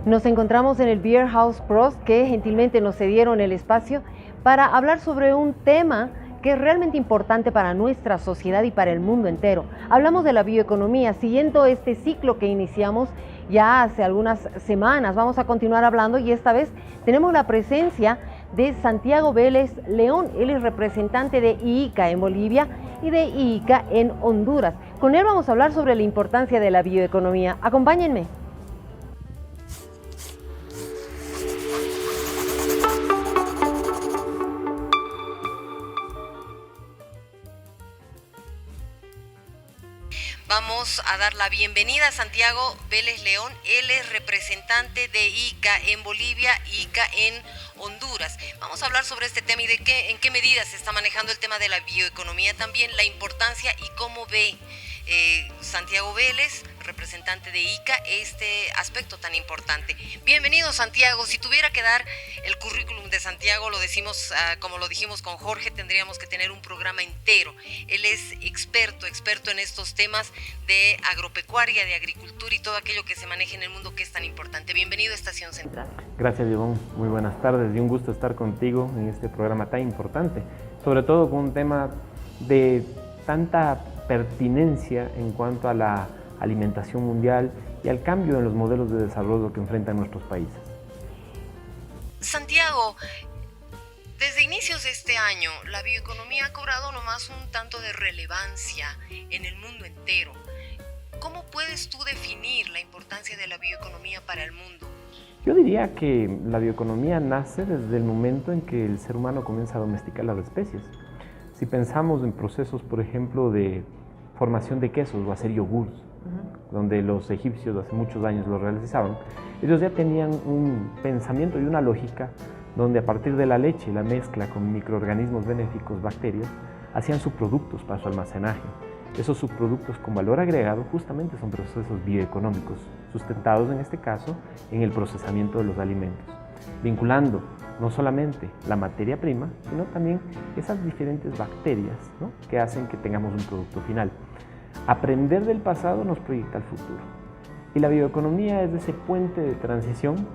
Nos encontramos en el Beer House Pros, que gentilmente nos cedieron el espacio para hablar sobre un tema que es realmente importante para nuestra sociedad y para el mundo entero. Hablamos de la bioeconomía, siguiendo este ciclo que iniciamos ya hace algunas semanas. Vamos a continuar hablando y esta vez tenemos la presencia de Santiago Vélez León. Él es representante de IICA en Bolivia y de IICA en Honduras. Con él vamos a hablar sobre la importancia de la bioeconomía. Acompáñenme. Vamos a dar la bienvenida a Santiago Vélez León. Él es representante de IICA en Bolivia, IICA en Honduras. Vamos a hablar sobre este tema y en qué medida se está manejando el tema de la bioeconomía, también la importancia y cómo ve Santiago Vélez, representante de IICA, este aspecto tan importante. Bienvenido, Santiago. Si tuviera que dar el currículum de Santiago, lo decimos como lo dijimos con Jorge, tendríamos que tener un programa entero. Él es experto en estos temas de agropecuaria, de agricultura y todo aquello que se maneja en el mundo que es tan importante. Bienvenido a Estación Central. Gracias, Ivonne. Muy buenas tardes y un gusto estar contigo en este programa tan importante, sobre todo con un tema de tanta pertinencia en cuanto a la alimentación mundial y al cambio en los modelos de desarrollo que enfrentan nuestros países. Santiago, desde inicios de este año, la bioeconomía ha cobrado nomás un tanto de relevancia en el mundo entero. ¿Cómo puedes tú definir la importancia de la bioeconomía para el mundo? Yo diría que la bioeconomía nace desde el momento en que el ser humano comienza a domesticar las especies. Si pensamos en procesos, por ejemplo, de formación de quesos o hacer yogures, donde los egipcios hace muchos años lo realizaban, ellos ya tenían un pensamiento y una lógica donde a partir de la leche y la mezcla con microorganismos benéficos, bacterias, hacían subproductos para su almacenaje. Esos subproductos con valor agregado justamente son procesos bioeconómicos, sustentados en este caso en el procesamiento de los alimentos, vinculando no solamente la materia prima, sino también esas diferentes bacterias, ¿no?, que hacen que tengamos un producto final. Aprender del pasado nos proyecta al futuro. Y la bioeconomía es ese puente de transición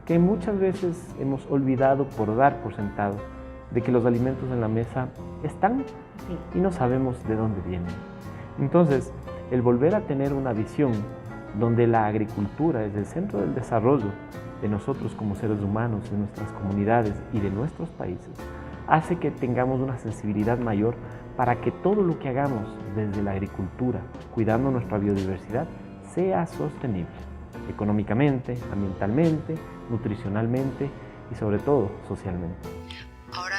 que muchas veces hemos olvidado por dar por sentado de que los alimentos en la mesa están y no sabemos de dónde vienen. Entonces, el volver a tener una visión donde la agricultura es el centro del desarrollo de nosotros como seres humanos, de nuestras comunidades y de nuestros países, hace que tengamos una sensibilidad mayor para que todo lo que hagamos desde la agricultura, cuidando nuestra biodiversidad, sea sostenible, económicamente, ambientalmente, nutricionalmente y sobre todo socialmente. Ahora,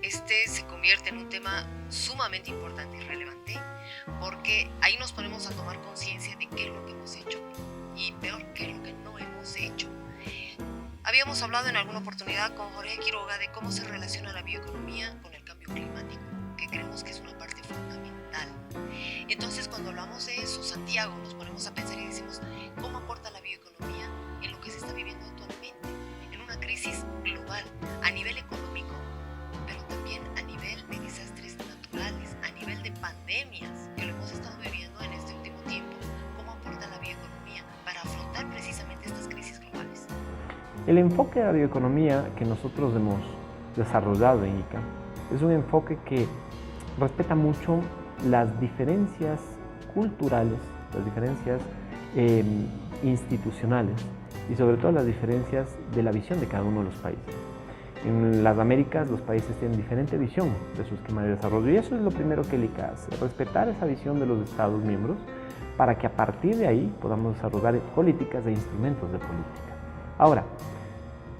este se convierte en un tema sumamente importante y relevante, porque ahí nos ponemos a tomar conciencia de qué es lo que hemos hecho y peor, qué es lo que no hemos hecho. Habíamos hablado en alguna oportunidad con Jorge Quiroga de cómo se relaciona la bioeconomía con el cambio climático, que creemos que es una parte fundamental. Entonces, cuando hablamos de eso, Santiago, nos ponemos a pensar y decimos, ¿cómo aporta la bioeconomía en lo que se está viviendo actualmente? En una crisis global, a nivel económico, pero también a nivel de desastres naturales, a nivel de pandemias, que lo hemos estado viviendo en este último tiempo. ¿Cómo aporta la bioeconomía para afrontar precisamente estas crisis globales? El enfoque de la bioeconomía que nosotros hemos desarrollado en IICA es un enfoque que respeta mucho las diferencias culturales, las diferencias institucionales y sobre todo las diferencias de la visión de cada uno de los países. En las Américas los países tienen diferente visión de su esquema de desarrollo y eso es lo primero que el IICA hace, respetar esa visión de los Estados miembros para que a partir de ahí podamos desarrollar políticas e instrumentos de política. Ahora,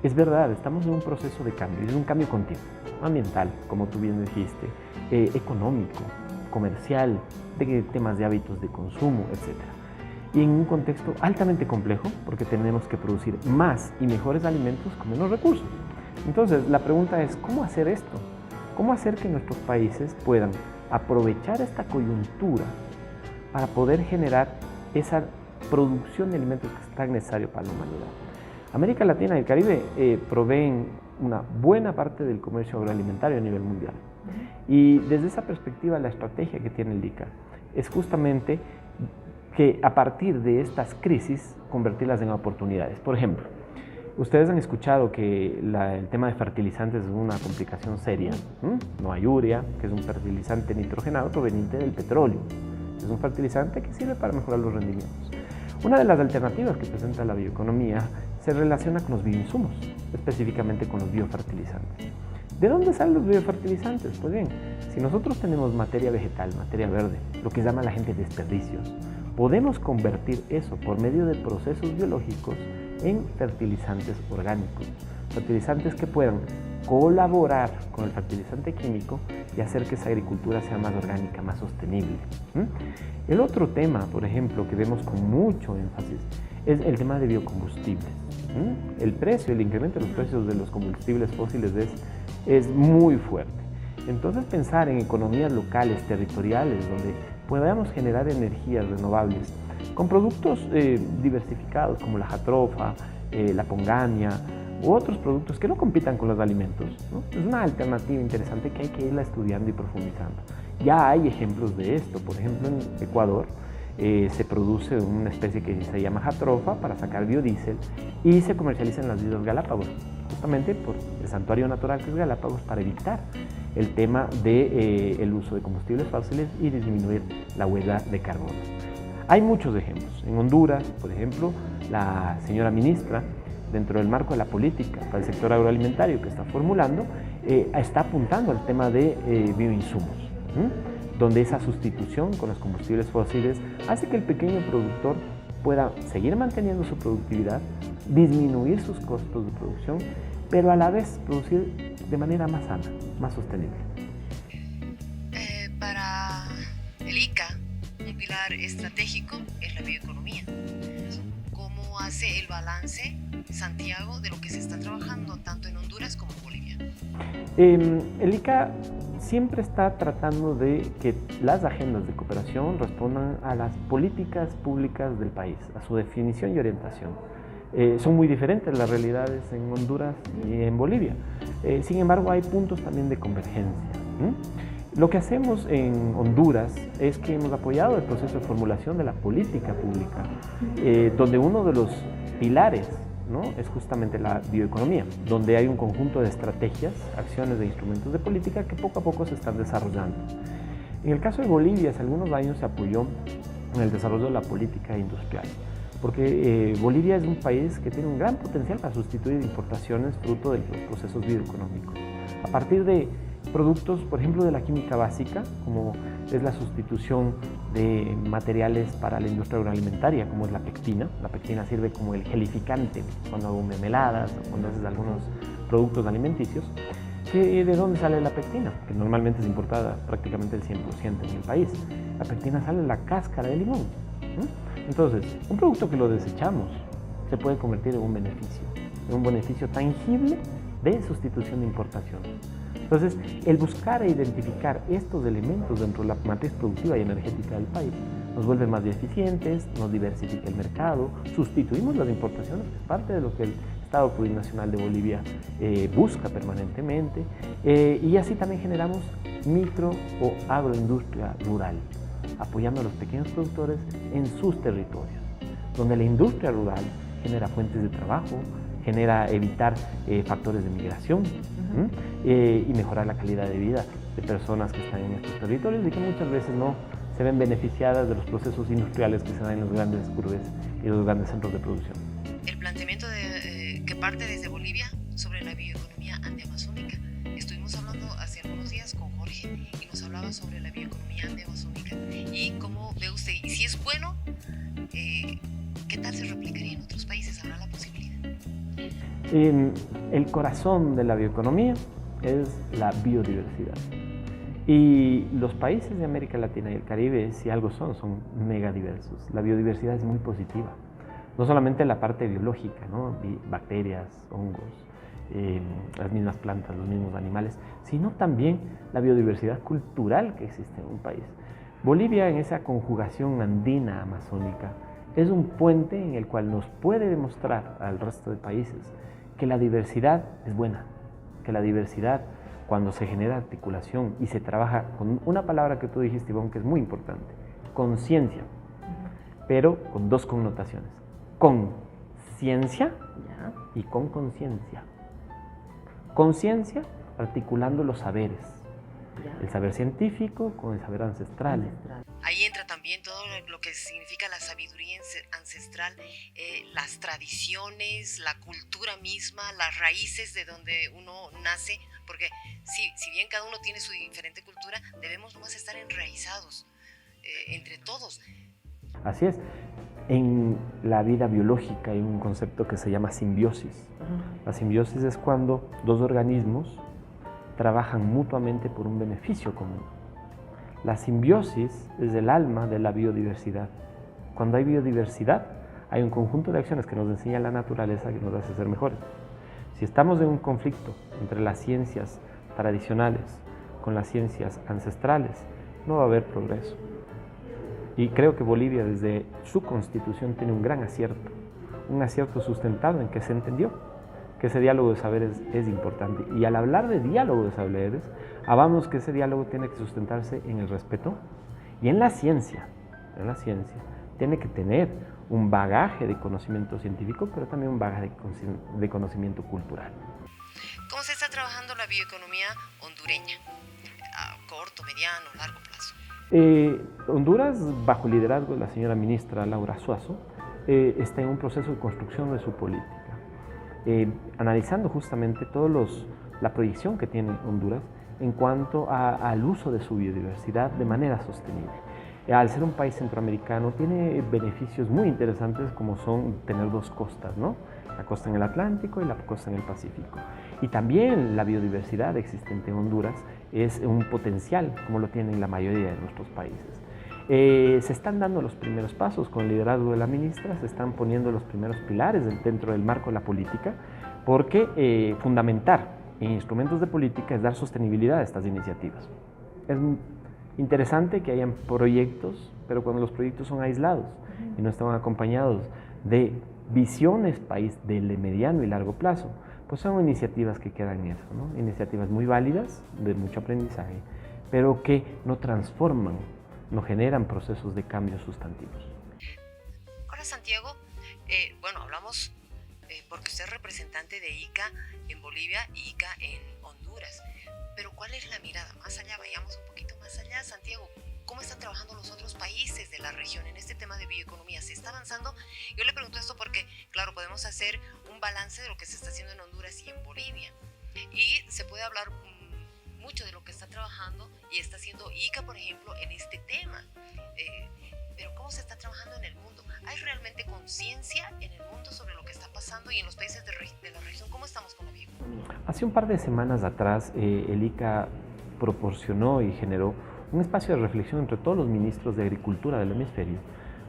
es verdad, estamos en un proceso de cambio, es un cambio continuo, ambiental, como tú bien dijiste, económico, comercial, de temas de hábitos de consumo, etc. Y en un contexto altamente complejo, porque tenemos que producir más y mejores alimentos con menos recursos. Entonces, la pregunta es, ¿cómo hacer esto? ¿Cómo hacer que nuestros países puedan aprovechar esta coyuntura para poder generar esa producción de alimentos que es tan necesario para la humanidad? América Latina y el Caribe proveen una buena parte del comercio agroalimentario a nivel mundial. Y desde esa perspectiva, la estrategia que tiene el IICA es justamente que a partir de estas crisis convertirlas en oportunidades. Por ejemplo, ustedes han escuchado que el tema de fertilizantes es una complicación seria. No hay urea, que es un fertilizante nitrogenado proveniente del petróleo. Es un fertilizante que sirve para mejorar los rendimientos. Una de las alternativas que presenta la bioeconomía se relaciona con los bioinsumos, específicamente con los biofertilizantes. ¿De dónde salen los biofertilizantes? Pues bien, si nosotros tenemos materia vegetal, materia verde, lo que llama la gente desperdicios, podemos convertir eso por medio de procesos biológicos en fertilizantes orgánicos, fertilizantes que puedan colaborar con el fertilizante químico y hacer que esa agricultura sea más orgánica, más sostenible. El otro tema, por ejemplo, que vemos con mucho énfasis es el tema de biocombustibles. El precio, el incremento de los precios de los combustibles fósiles es muy fuerte. Entonces pensar en economías locales, territoriales, donde podamos generar energías renovables con productos diversificados como la jatropha, la pongamia u otros productos que no compitan con los alimentos, ¿no? Es una alternativa interesante que hay que irla estudiando y profundizando. Ya hay ejemplos de esto. Por ejemplo, en Ecuador se produce una especie que se llama jatropha para sacar biodiesel y se comercializa en las Islas Galápagos, justamente por el santuario natural que es Galápagos, para evitar el tema del uso de combustibles fósiles y disminuir la huella de carbono. Hay muchos ejemplos. En Honduras, por ejemplo, la señora ministra, dentro del marco de la política para el sector agroalimentario que está formulando, está apuntando al tema de bioinsumos, donde esa sustitución con los combustibles fósiles hace que el pequeño productor pueda seguir manteniendo su productividad, disminuir sus costos de producción, pero a la vez producir de manera más sana, más sostenible. Para el ICA, un pilar estratégico es la bioeconomía. ¿Cómo hace el balance Santiago de lo que se está trabajando tanto en Honduras como en Bolivia? El ICA siempre está tratando de que las agendas de cooperación respondan a las políticas públicas del país, a su definición y orientación. Son muy diferentes las realidades en Honduras y en Bolivia. Sin embargo, hay puntos también de convergencia. Lo que hacemos en Honduras es que hemos apoyado el proceso de formulación de la política pública, donde uno de los pilares, ¿no?, es justamente la bioeconomía, donde hay un conjunto de estrategias, acciones e instrumentos de política que poco a poco se están desarrollando. En el caso de Bolivia, hace algunos años se apoyó en el desarrollo de la política industrial, porque Bolivia es un país que tiene un gran potencial para sustituir importaciones fruto de los procesos bioeconómicos. A partir de productos, por ejemplo, de la química básica, como es la sustitución de materiales para la industria agroalimentaria, como es la pectina. La pectina sirve como el gelificante cuando hago mermeladas o cuando haces algunos productos alimenticios. ¿De dónde sale la pectina? Que normalmente es importada prácticamente el 100% en el país. La pectina sale de la cáscara de limón. Entonces, un producto que lo desechamos se puede convertir en un beneficio tangible de sustitución de importación. Entonces, el buscar e identificar estos elementos dentro de la matriz productiva y energética del país nos vuelve más eficientes, nos diversifica el mercado, sustituimos las importaciones, que es parte de lo que el Estado Plurinacional de Bolivia busca permanentemente, y así también generamos micro o agroindustria rural, apoyando a los pequeños productores en sus territorios, donde la industria rural genera fuentes de trabajo, genera evitar factores de migración y mejorar la calidad de vida de personas que están en estos territorios y que muchas veces no se ven beneficiadas de los procesos industriales que se dan en los grandes urbes y los grandes centros de producción. El planteamiento que parte desde Bolivia sobre la bioeconomía andeamazónica. Estuvimos hablando hace algunos días con Jorge y nos hablaba sobre la bioeconomía andeamazónica y cómo ve usted, y si es bueno, ¿qué tal se replicaría en otros países? ¿Habrá la posibilidad? El corazón de la bioeconomía es la biodiversidad. Y los países de América Latina y el Caribe, si algo son megadiversos. La biodiversidad es muy positiva. No solamente la parte biológica, ¿no?, bacterias, hongos, las mismas plantas, los mismos animales, sino también la biodiversidad cultural que existe en un país. Bolivia, en esa conjugación andina amazónica, es un puente en el cual nos puede demostrar al resto de países que la diversidad es buena, que la diversidad, cuando se genera articulación y se trabaja con una palabra que tú dijiste, Ivonne, que es muy importante, conciencia. pero con dos connotaciones: con ciencia Ya. y con conciencia. Conciencia, articulando los saberes, Ya. el saber científico con el saber ancestral. Ancestral. Ahí entra también todo lo que significa la sabiduría ancestral, las tradiciones, la cultura misma, las raíces de donde uno nace, porque si bien cada uno tiene su diferente cultura, debemos nomás estar enraizados entre todos. Así es. En la vida biológica hay un concepto que se llama simbiosis. La simbiosis es cuando dos organismos trabajan mutuamente por un beneficio común. La simbiosis es el alma de la biodiversidad. Cuando hay biodiversidad, hay un conjunto de acciones que nos enseña la naturaleza que nos hace ser mejores. Si estamos en un conflicto entre las ciencias tradicionales con las ciencias ancestrales, no va a haber progreso. Y creo que Bolivia, desde su constitución, tiene un gran acierto, un acierto sustentado en que se entendió que ese diálogo de saberes es importante. Y al hablar de diálogo de saberes, hablamos que ese diálogo tiene que sustentarse en el respeto y en la ciencia. Tiene que tener un bagaje de conocimiento científico, pero también un bagaje de conocimiento cultural. ¿Cómo se está trabajando la bioeconomía hondureña? A corto, mediano, largo plazo. Honduras, bajo el liderazgo de la señora ministra Laura Suazo, está en un proceso de construcción de su política, analizando justamente la proyección que tiene Honduras en cuanto al uso de su biodiversidad de manera sostenible. Al ser un país centroamericano, tiene beneficios muy interesantes, como son tener dos costas, ¿no? La costa en el Atlántico y la costa en el Pacífico. Y también la biodiversidad existente en Honduras es un potencial, como lo tienen la mayoría de nuestros países. Se están dando los primeros pasos con el liderazgo de la ministra, se están poniendo los primeros pilares dentro del marco de la política, porque fundamentar en instrumentos de política es dar sostenibilidad a estas iniciativas. Es interesante que hayan proyectos, pero cuando los proyectos son aislados y no están acompañados de visiones país de mediano y largo plazo, pues son iniciativas que quedan en eso, ¿no? Iniciativas muy válidas, de mucho aprendizaje, pero que no transforman, no generan procesos de cambio sustantivos. Hola Santiago, hablamos porque usted es representante de ICA en Bolivia y ICA en Honduras, pero ¿cuál es la mirada más allá? Vayamos un poquito más allá, Santiago. ¿Cómo están trabajando los otros países de la región en este tema de bioeconomía? ¿Se está avanzando? Yo le pregunto esto porque, claro, podemos hacer un balance de lo que se está haciendo en Honduras y en Bolivia. Y se puede hablar mucho de lo que está trabajando y está haciendo ICA, por ejemplo, en este tema. Pero ¿cómo se está trabajando en el mundo? ¿Hay realmente conciencia en el mundo sobre lo que está pasando y en los países de la región? ¿Cómo estamos con la bioeconomía? Hace un par de semanas atrás, el ICA proporcionó y generó un espacio de reflexión entre todos los ministros de Agricultura del hemisferio,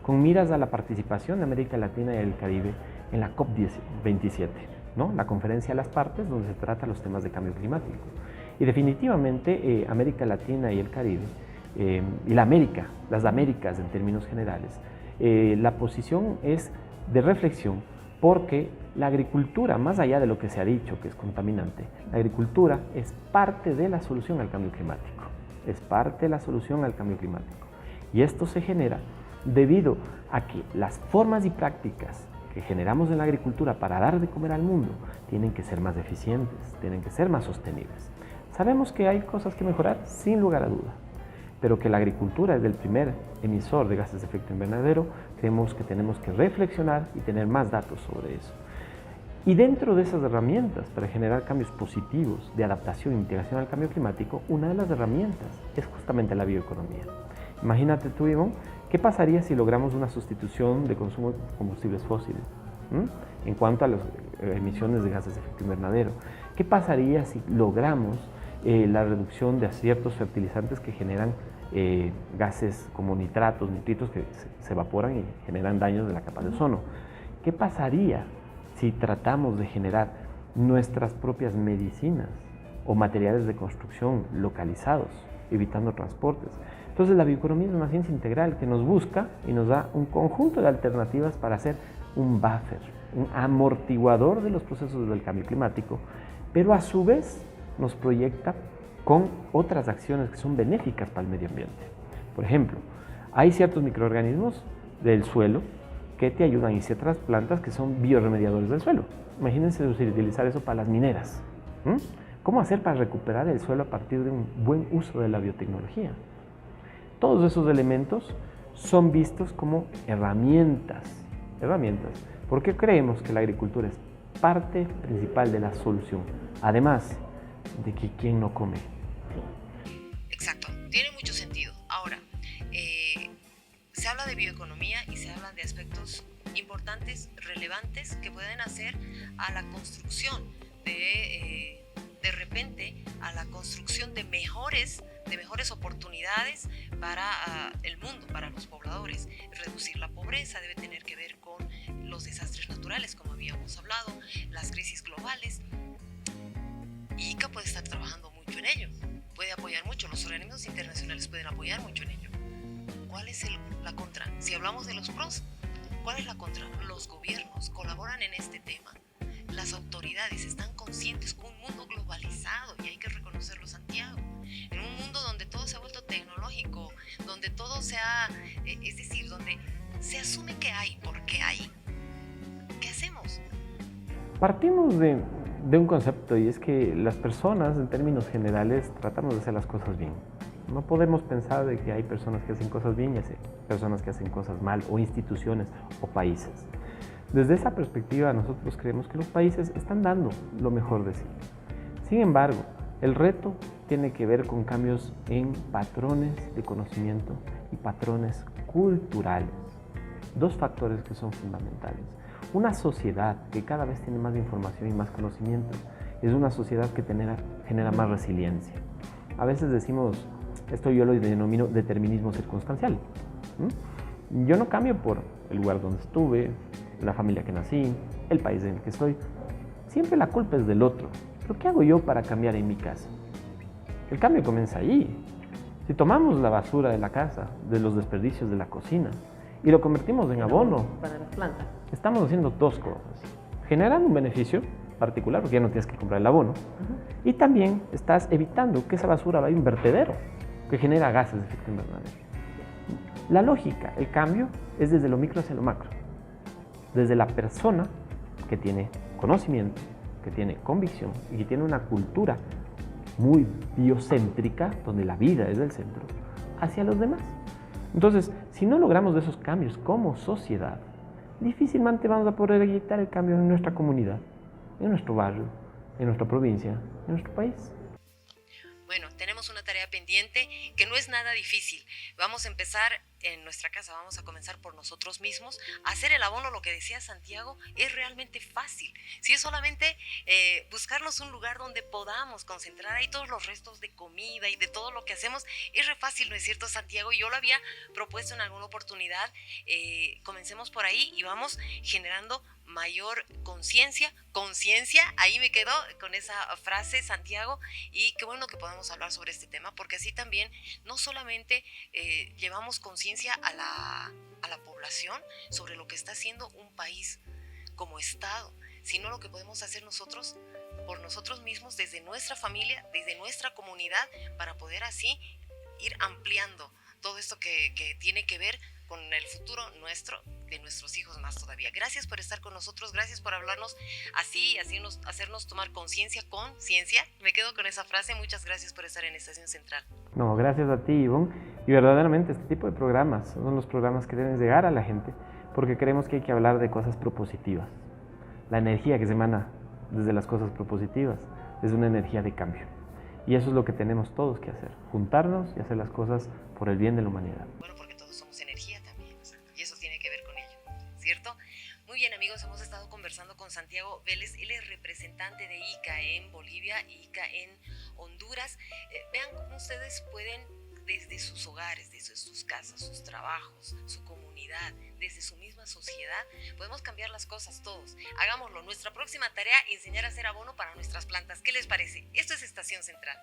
con miras a la participación de América Latina y el Caribe en la COP27, ¿no? La conferencia de las partes donde se trata los temas de cambio climático. Y definitivamente América Latina y el Caribe, y las Américas en términos generales, la posición es de reflexión, porque la agricultura, más allá de lo que se ha dicho que es contaminante, la agricultura es parte de la solución al cambio climático. Es parte de la solución al cambio climático. Y esto se genera debido a que las formas y prácticas que generamos en la agricultura para dar de comer al mundo tienen que ser más eficientes, tienen que ser más sostenibles. Sabemos que hay cosas que mejorar, sin lugar a duda, pero que la agricultura es el primer emisor de gases de efecto invernadero. Creemos que tenemos que reflexionar y tener más datos sobre eso. Y dentro de esas herramientas para generar cambios positivos de adaptación e integración al cambio climático, una de las herramientas es justamente la bioeconomía. Imagínate tú, Ivonne, ¿qué pasaría si logramos una sustitución de consumo de combustibles fósiles en cuanto a las emisiones de gases de efecto invernadero? ¿Qué pasaría si logramos la reducción de ciertos fertilizantes que generan gases como nitritos que se evaporan y generan daños de la capa de ozono? ¿Qué pasaría si tratamos de generar nuestras propias medicinas o materiales de construcción localizados, evitando transportes? Entonces la bioeconomía es una ciencia integral que nos busca y nos da un conjunto de alternativas para hacer un buffer, un amortiguador de los procesos del cambio climático, pero a su vez nos proyecta con otras acciones que son benéficas para el medio ambiente. Por ejemplo, hay ciertos microorganismos del suelo que te ayudan y ciertas plantas que son bioremediadores del suelo. Imagínense utilizar eso para las mineras. ¿Cómo hacer para recuperar el suelo a partir de un buen uso de la biotecnología? Todos esos elementos son vistos como herramientas. Porque creemos que la agricultura es parte principal de la solución. Además de que ¿quién no come? Exacto, tiene mucho sentido. Ahora, se habla de bioeconomía y se hablan de aspectos importantes, relevantes, que pueden hacer a la construcción de repente, a la construcción de mejores oportunidades para el mundo, para los pobladores. Reducir la pobreza debe tener que ver con los desastres naturales, como habíamos hablado, las crisis globales. Y ICA puede estar trabajando mucho en ello, puede apoyar mucho, los organismos internacionales pueden apoyar mucho en ello. ¿Cuál es la contra? Si hablamos de los pros, ¿cuál es la contra? Los gobiernos colaboran en este tema. Las autoridades están conscientes con un mundo globalizado, y hay que reconocerlo, Santiago. En un mundo donde todo se ha vuelto tecnológico, donde todo es decir, donde se asume que hay, porque hay. ¿Qué hacemos? Partimos de un concepto, y es que las personas, en términos generales, tratamos de hacer las cosas bien. No podemos pensar de que hay personas que hacen cosas bien y hay personas que hacen cosas mal, o instituciones o países. Desde esa perspectiva, nosotros creemos que los países están dando lo mejor de sí. Sin embargo, el reto tiene que ver con cambios en patrones de conocimiento y patrones culturales. Dos factores que son fundamentales. Una sociedad que cada vez tiene más información y más conocimiento es una sociedad que genera más resiliencia. A veces decimos, esto yo lo denomino determinismo circunstancial. Yo no cambio por el lugar donde estuve, la familia que nací, el país en el que estoy. Siempre la culpa es del otro. ¿Pero qué hago yo para cambiar en mi casa? El cambio comienza allí. Si tomamos la basura de la casa, de los desperdicios de la cocina, y lo convertimos en abono para las plantas, estamos haciendo dos cosas. Generando un beneficio particular, porque ya no tienes que comprar el abono, y también estás evitando que esa basura vaya a un vertedero que genera gases de efecto invernadero. La lógica, el cambio, es desde lo micro hacia lo macro. Desde la persona que tiene conocimiento, que tiene convicción y que tiene una cultura muy biocéntrica, donde la vida es el centro, hacia los demás. Entonces, si no logramos esos cambios como sociedad, difícilmente vamos a poder evitar el cambio en nuestra comunidad, en nuestro barrio, en nuestra provincia, en nuestro país. Bueno, tenemos una tarea pendiente que no es nada difícil. Vamos a empezar en nuestra casa, vamos a comenzar por nosotros mismos. Hacer el abono, lo que decía Santiago, es realmente fácil. Si es solamente buscarnos un lugar donde podamos concentrar ahí todos los restos de comida y de todo lo que hacemos, es re fácil, ¿no es cierto, Santiago? Yo lo había propuesto en alguna oportunidad. Comencemos por ahí y vamos generando mayor conciencia, ahí me quedo con esa frase, Santiago, y qué bueno que podamos hablar sobre este tema, porque así también no solamente llevamos conciencia a la población sobre lo que está haciendo un país como Estado, sino lo que podemos hacer nosotros por nosotros mismos, desde nuestra familia, desde nuestra comunidad, para poder así ir ampliando todo esto que tiene que ver con el futuro nuestro, de nuestros hijos más todavía. Gracias por estar con nosotros, gracias por hablarnos así, hacernos tomar conciencia. Me quedo con esa frase. Muchas gracias por estar en Estación Central. No, gracias a ti, Ivonne. Y verdaderamente este tipo de programas son los programas que deben llegar a la gente, porque creemos que hay que hablar de cosas propositivas. La energía que se emana desde las cosas propositivas es una energía de cambio. Y eso es lo que tenemos todos que hacer, juntarnos y hacer las cosas por el bien de la humanidad. Bueno, porque todos somos energía también, y eso tiene que ver con ello, ¿cierto? Muy bien, amigos, hemos estado conversando con Santiago Vélez. Él es representante de ICA en Bolivia, ICA en Honduras. Vean cómo ustedes pueden, desde sus hogares, desde sus casas, sus trabajos, su comunidad, desde su misma sociedad, podemos cambiar las cosas todos. Hagámoslo. Nuestra próxima tarea, enseñar a hacer abono para nuestras plantas. ¿Qué les parece? Esto es Estación Central.